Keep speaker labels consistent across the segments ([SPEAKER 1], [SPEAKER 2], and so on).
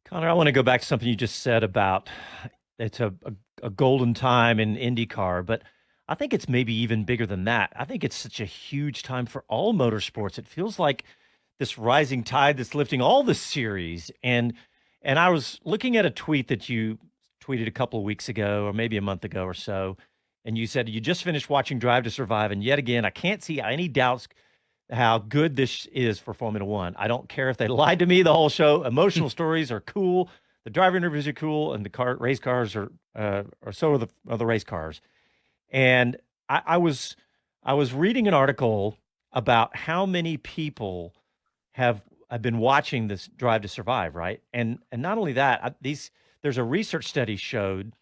[SPEAKER 1] Connor, I want to go back to something you just said about it's a golden time in IndyCar, but I think it's maybe even bigger than that. I think it's such a huge time for all motorsports. It feels like this rising tide that's lifting all the series. And I was looking at a tweet that you tweeted a couple of weeks ago, or maybe a month ago or so, and you said you just finished watching Drive to Survive, and yet again, I can't see any doubts how good this is for Formula One. I don't care if they lied to me the whole show. Emotional stories are cool. The driver interviews are cool, and the race cars are so are the race cars. And I was reading an article about how many people have been watching this Drive to Survive, right? And not only that, there's a research study showed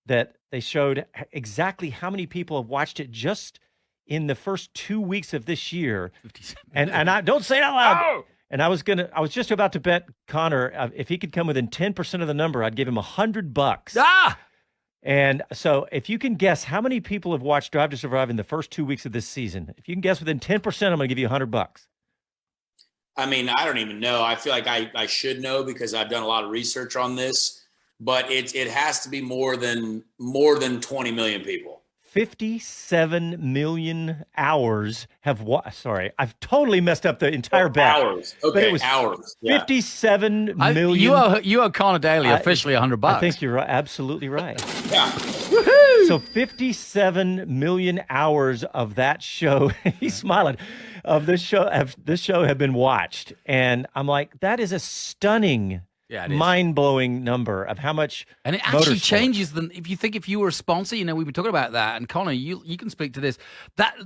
[SPEAKER 1] that they showed exactly how many people have watched it just in the first 2 weeks of this year.
[SPEAKER 2] 57
[SPEAKER 1] And I don't say it out loud.
[SPEAKER 2] Oh!
[SPEAKER 1] And I was just about to bet Connor if he could come within 10% of the number, I'd give him $100.
[SPEAKER 2] Ah!
[SPEAKER 1] And so if you can guess how many people have watched Drive to Survive in the first 2 weeks of this season, if you can guess within 10%, I'm going to give you $100.
[SPEAKER 3] I mean, I don't even know. I feel like I should know because I've done a lot of research on this, but it has to be more than 20 million people.
[SPEAKER 1] 57 million hours have sorry, I've totally messed up the entire bet.
[SPEAKER 3] Hours. Okay,
[SPEAKER 1] but it was
[SPEAKER 3] hours.
[SPEAKER 1] 57 million.
[SPEAKER 2] You owe Conor Daly officially $100.
[SPEAKER 1] I think you're absolutely right.
[SPEAKER 3] Yeah.
[SPEAKER 1] So 57 million hours of that show, he's smiling, of this show have been watched. And I'm like, that is a stunning, mind-blowing number of how much.
[SPEAKER 2] And it actually changes them. If you were a sponsor, we've been talking about that. And Connor, you can speak to this.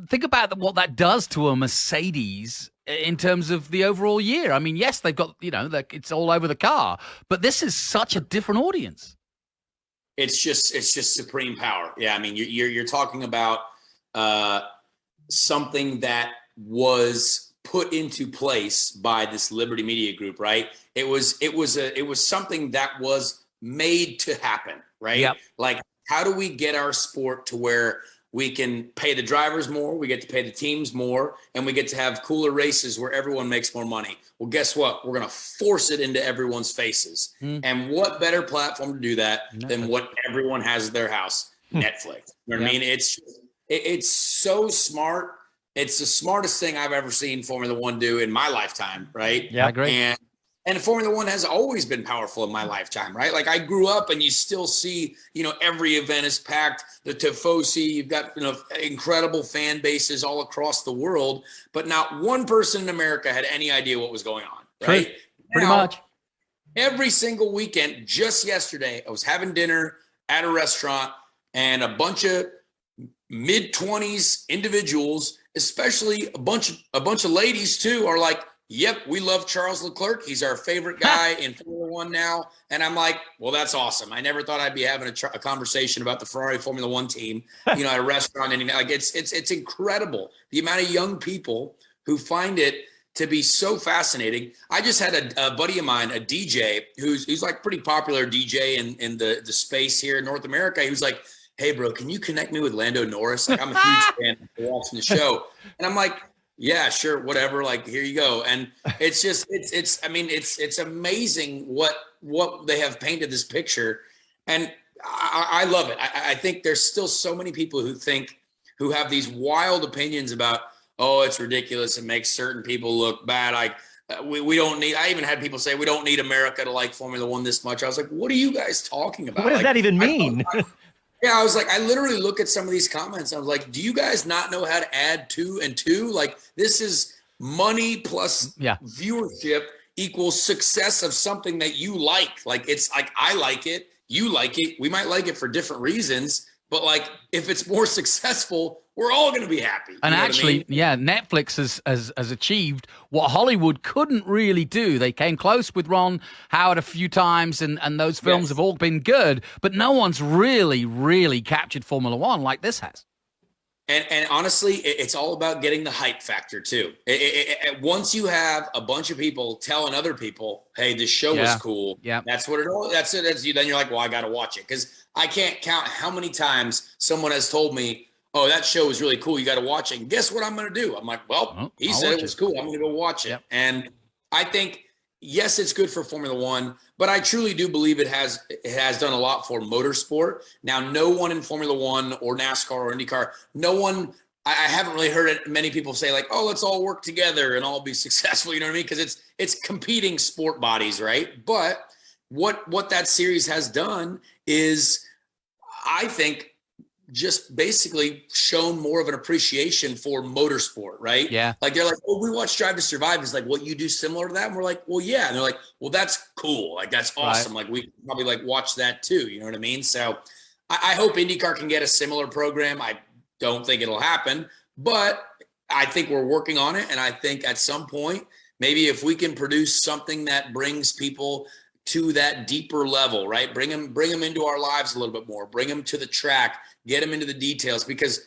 [SPEAKER 2] Think about what that does to a Mercedes in terms of the overall year. I mean, yes, they've got, it's all over the car, but this is such a different audience.
[SPEAKER 3] It's just supreme power. Yeah, I mean, you're talking about something that was put into place by this Liberty Media Group, right? It was something that was made to happen, right?
[SPEAKER 2] Yep.
[SPEAKER 3] Like, how do we get our sport to where we can pay the drivers more, we get to pay the teams more, and we get to have cooler races where everyone makes more money? Well, guess what? We're going to force it into everyone's faces. And what better platform to do that than what everyone has at their house? Netflix. You know what I mean? It's so smart. It's the smartest thing I've ever seen Formula One do in my lifetime, right?
[SPEAKER 1] Yeah, I agree.
[SPEAKER 3] And Formula One has always been powerful in my lifetime, right? Like, I grew up and you still see, every event is packed. The Tifosi, you've got, incredible fan bases all across the world, but not one person in America had any idea what was going on, right?
[SPEAKER 2] Pretty much.
[SPEAKER 3] Every single weekend, just yesterday, I was having dinner at a restaurant and a bunch of mid-20s individuals, especially a bunch of ladies too, are like, yep, we love Charles Leclerc. He's our favorite guy in Formula One now. And I'm like, well, that's awesome. I never thought I'd be having a conversation about the Ferrari Formula One team, at a restaurant. And like, it's incredible the amount of young people who find it to be so fascinating. I just had a buddy of mine, a DJ, who's like pretty popular DJ in the space here in North America. He was like, hey, bro, can you connect me with Lando Norris? Like, I'm a huge fan of watching the show. And I'm like, yeah, sure, whatever. Like, here you go. And it's just, it's amazing what they have painted this picture. And I love it. I think there's still so many people who have these wild opinions about, oh, it's ridiculous. It makes certain people look bad. Like, we don't need, I even had people say, we don't need America to like Formula One this much. I was like, what are you guys talking about?
[SPEAKER 1] What does that even mean?
[SPEAKER 3] I was like, I literally look at some of these comments. I was like, do you guys not know how to add 2 and 2? Like, this is money plus viewership equals success of something that you like. Like, it's like, I like it. You like it. We might like it for different reasons, but like, if it's more successful, we're all going to be happy.
[SPEAKER 2] And actually, Netflix has achieved what Hollywood couldn't really do. They came close with Ron Howard a few times, and those films have all been good, but no one's really captured Formula One like this has.
[SPEAKER 3] And honestly, it's all about getting the hype factor too. Once you have a bunch of people telling other people, hey, this show was cool.
[SPEAKER 2] Yeah.
[SPEAKER 3] That's what it all, that's it. Then you're like, well, I got to watch it. Cause I can't count how many times someone has told me, oh, that show was really cool. You got to watch it. And guess what I'm going to do? I'm like, well, he said it was cool. I'm going to go watch it.
[SPEAKER 2] Yep.
[SPEAKER 3] And I think yes, it's good for Formula One, but I truly do believe it has done a lot for motorsport. Now, no one in Formula One or NASCAR or IndyCar, no one. I haven't really heard many people say like, "Oh, let's all work together and all be successful." You know what I mean? Because it's competing sport bodies, right? But what that series has done is, I think, just basically shown more of an appreciation for motorsport, right?
[SPEAKER 2] Yeah.
[SPEAKER 3] Like they're like, "Oh, we watch Drive to Survive." It's like, what you do similar to that? And we're like, "Well, yeah." And they're like, "Well, that's cool. Like that's awesome. Like we probably like watch that too." You know what I mean? So I hope IndyCar can get a similar program. I don't think it'll happen, but I think we're working on it. And I think at some point, maybe if we can produce something that brings people to that deeper level, right? Bring them into our lives a little bit more, bring them to the track, get them into the details, because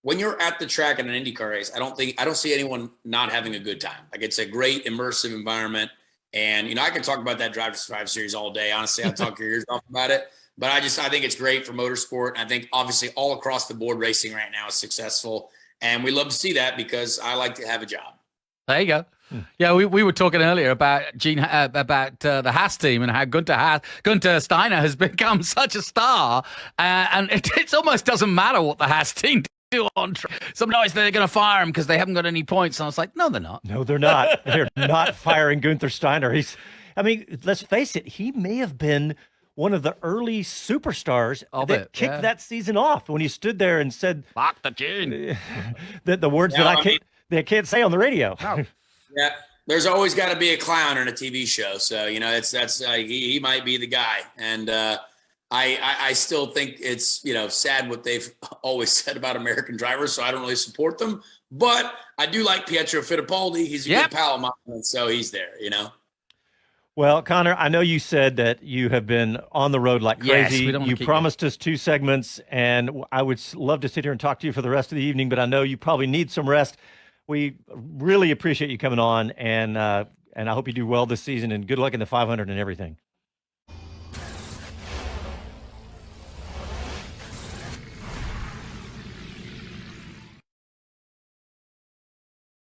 [SPEAKER 3] when you're at the track in an IndyCar race, I don't see anyone not having a good time. Like it's a great immersive environment. And, I can talk about that Drive to Survive series all day. Honestly, I'll talk your ears off about it. But I think it's great for motorsport. And I think obviously all across the board racing right now is successful. And we love to see that because I like to have a job.
[SPEAKER 2] There you go. Yeah, we were talking earlier about the Haas team and how Gunter Steiner has become such a star, and it almost doesn't matter what the Haas team do on track. Sometimes they're going to fire him because they haven't got any points, and I was like, no, they're not.
[SPEAKER 1] No, they're not. They're not firing Gunther Steiner. Let's face it, he may have been one of the early superstars that kicked that season off when he stood there and said,
[SPEAKER 2] "Fuck the tune,"
[SPEAKER 1] the words that I can't say on the radio.
[SPEAKER 2] No.
[SPEAKER 3] Yeah, there's always got to be a clown in a TV show, so he might be the guy, and I still think it's sad what they've always said about American drivers, so I don't really support them, but I do like Pietro Fittipaldi. He's a good pal of mine, and so he's there.
[SPEAKER 1] Well, Conor, I know you said that you have been on the road like crazy.
[SPEAKER 2] Yes,
[SPEAKER 1] you promised us 2 segments, and I would love to sit here and talk to you for the rest of the evening, but I know you probably need some rest. We really appreciate you coming on, and I hope you do well this season, and good luck in the 500 and everything.